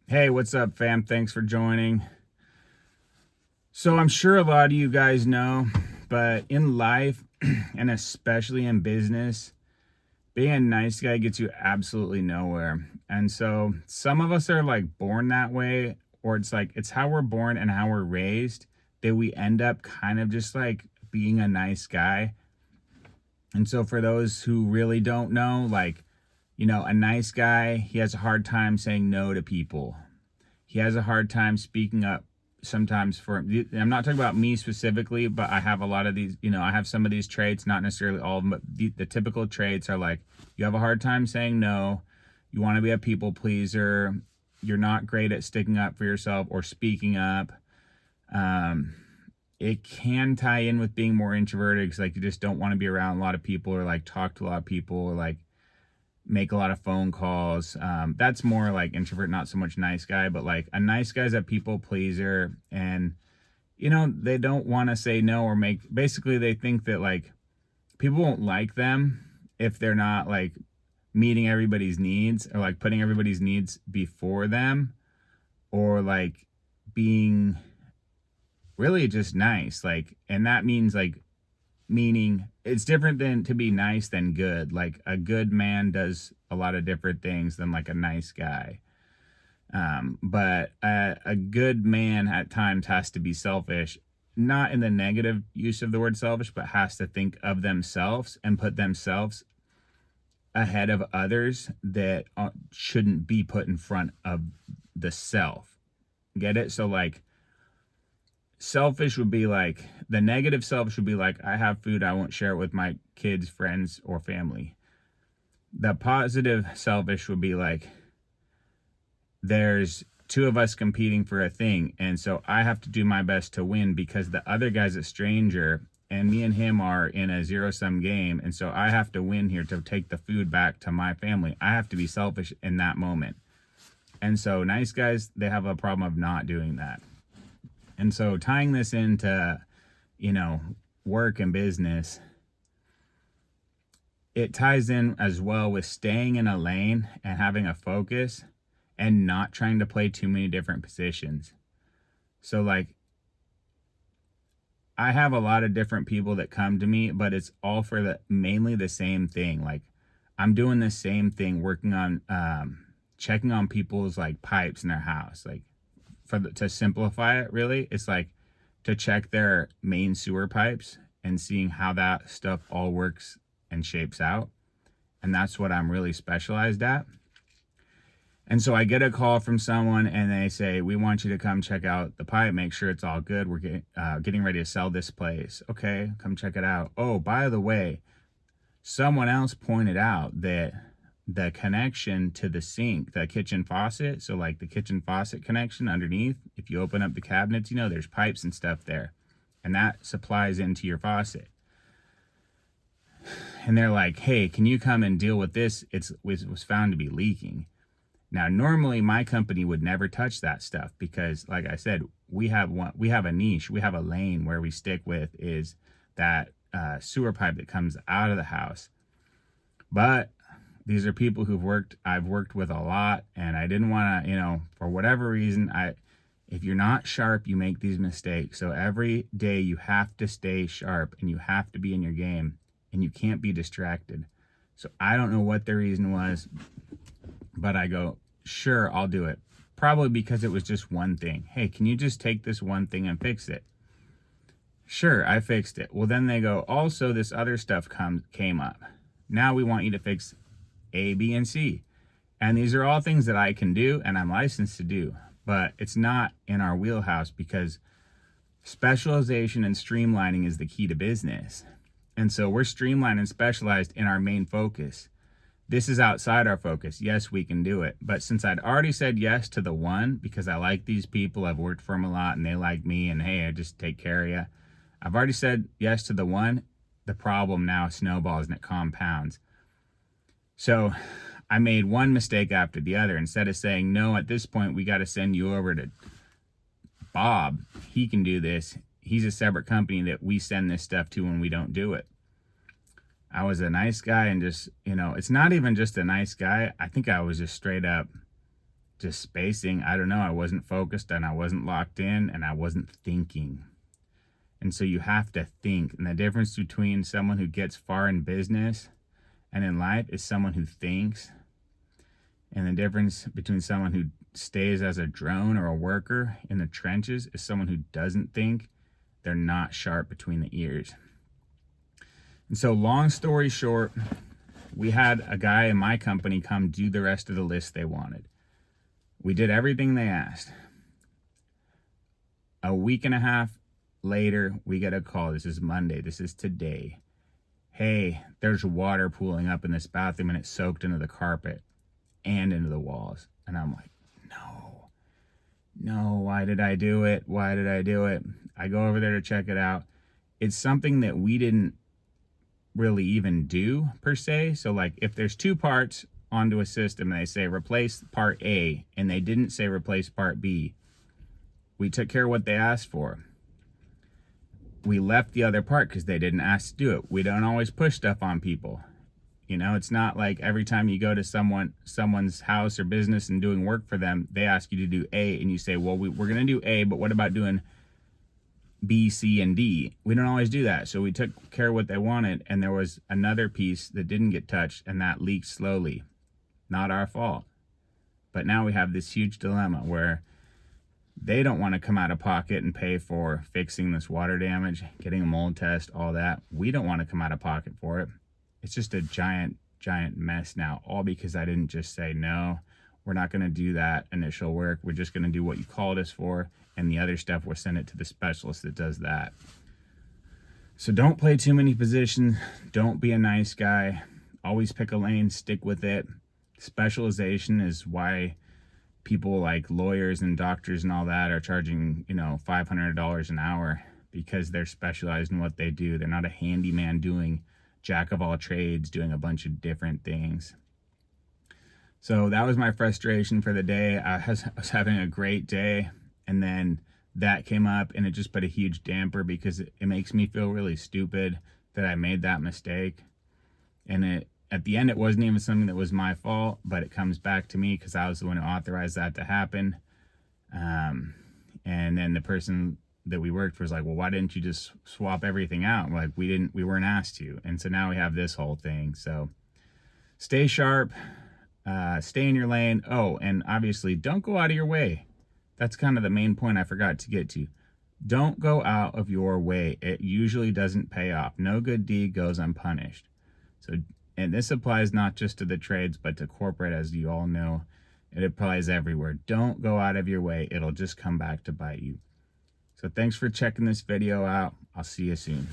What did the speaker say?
Hey, what's up, fam? Thanks for joining. So, I'm sure a lot of you guys know, but in life, and especially in business, being a nice guy gets you absolutely nowhere. And so, some of us are like born that way, or it's like it's how we're born and how we're raised that we end up kind of just like being a nice guy. And so, for those who really don't know, a nice guy, he has a hard time saying no to people. He has a hard time speaking up sometimes. For I'm not talking about me specifically, but I have a lot of these, I have some of these traits, not necessarily all of them, but the typical traits are like you have a hard time saying no, you want to be a people pleaser, you're not great at sticking up for yourself or speaking up. um it can tie in with being more introverted because like you just don't want to be around a lot of people or like talk to a lot of people or like make a lot of phone calls. That's more like introvert, not so much nice guy, but like a nice guy's a people pleaser. And, they don't want to say no or basically, they think that like people won't like them if they're not like meeting everybody's needs or like putting everybody's needs before them or like being really just nice. And that means like meaning it's different than to be nice than good. Like a good man does a lot of different things than like a nice guy. But a good man at times has to be selfish, not in the negative use of the word selfish, but has to think of themselves and put themselves ahead of others that shouldn't be put in front of the self. Get it? So like selfish would be like the negative selfish would be like I have food, I won't share it with my kids, friends, or family. The positive selfish would be like there's two of us competing for a thing, and so I have to do my best to win because the other guy's a stranger and me and him are in a zero sum game, and so I have to win here to take the food back to my family. I have to be selfish in that moment. And so nice guys, they have a problem of not doing that. And so tying this into, you know, work and business, it ties in as well with staying in a lane and having a focus and not trying to play too many different positions. So like I have a lot of different people that come to me, but it's all for the mainly the same thing. Like I'm doing the same thing, working on checking on people's like pipes in their house. Like to simplify it, really, it's like to check their main sewer pipes and seeing how that stuff all works and shapes out. And that's what I'm really specialized at. And so I get a call from someone and they say, we want you to come check out the pipe, make sure it's all good. We're getting ready to sell this place. Okay, come check it out. Oh, by the way, someone else pointed out that the connection to the sink, the kitchen faucet, so like the kitchen faucet connection underneath, if you open up the cabinets, there's pipes and stuff there. And that supplies into your faucet. And they're like, hey, can you come and deal with this? It was found to be leaking. Now, normally my company would never touch that stuff because, like I said, we have a niche, we have a lane where we stick with is that sewer pipe that comes out of the house. But these are people I've worked with a lot, and I didn't want to, for whatever reason, if you're not sharp, you make these mistakes. So every day you have to stay sharp and you have to be in your game and you can't be distracted. So I don't know what the reason was, but I go, sure, I'll do it. Probably because it was just one thing. Hey, can you just take this one thing and fix it? Sure, I fixed it. Well, then they go, also this other stuff came up. Now we want you to fix A, B, and C. And these are all things that I can do and I'm licensed to do. But it's not in our wheelhouse because specialization and streamlining is the key to business. And so we're streamlined and specialized in our main focus. This is outside our focus. Yes, we can do it. But since I'd already said yes to the one, because I like these people, I've worked for them a lot and they like me, and hey, I just take care of you. I've already said yes to the one. The problem now snowballs and it compounds. So I made one mistake after the other. Instead of saying, no, at this point, we got to send you over to Bob. He can do this. He's a separate company that we send this stuff to when we don't do it. I was a nice guy and just, it's not even just a nice guy. I think I was just straight up just spacing. I don't know. I wasn't focused and I wasn't locked in and I wasn't thinking. And so you have to think. And the difference between someone who gets far in business and in life is someone who thinks. And the difference between someone who stays as a drone or a worker in the trenches is someone who doesn't think. They're not sharp between the ears. And so long story short, we had a guy in my company come do the rest of the list they wanted. We did everything they asked. A week and a half later, we get a call. This is Monday. This is today. Hey, there's water pooling up in this bathroom and it's soaked into the carpet and into the walls. And I'm like, no, why did I do it? Why did I do it? I go over there to check it out. It's something that we didn't really even do per se. So like if there's two parts onto a system and they say replace part A and they didn't say replace part B, we took care of what they asked for. We left the other part because they didn't ask to do it. We don't always push stuff on people. You know, it's not like every time you go to someone's house or business and doing work for them, they ask you to do A and you say, well, we're going to do A, but what about doing B, C, and D? We don't always do that. So we took care of what they wanted, and there was another piece that didn't get touched, and that leaked slowly. Not our fault. But now we have this huge dilemma where they don't want to come out of pocket and pay for fixing this water damage, getting a mold test, all that. We don't want to come out of pocket for it. It's just a giant mess now, all because I didn't just say, no, we're not going to do that initial work. We're just going to do what you called us for, and the other stuff, we'll send it to the specialist that does that. So don't play too many positions. Don't be a nice guy. Always pick a lane, stick with it. Specialization is why people like lawyers and doctors and all that are charging, $500 an hour, because they're specialized in what they do. They're not a handyman doing jack of all trades, doing a bunch of different things. So that was my frustration for the day. I was having a great day, and then that came up, and it just put a huge damper because it makes me feel really stupid that I made that mistake. And at the end, it wasn't even something that was my fault, but it comes back to me because I was the one who authorized that to happen. And then the person that we worked for was like, well, why didn't you just swap everything out? We're like, we weren't asked to. And so now we have this whole thing. So stay sharp, stay in your lane. Oh, and obviously don't go out of your way. That's kind of the main point I forgot to get to. Don't go out of your way. It usually doesn't pay off. No good deed goes unpunished. So, and this applies not just to the trades, but to corporate, as you all know. It applies everywhere. Don't go out of your way. It'll just come back to bite you. So thanks for checking this video out. I'll see you soon.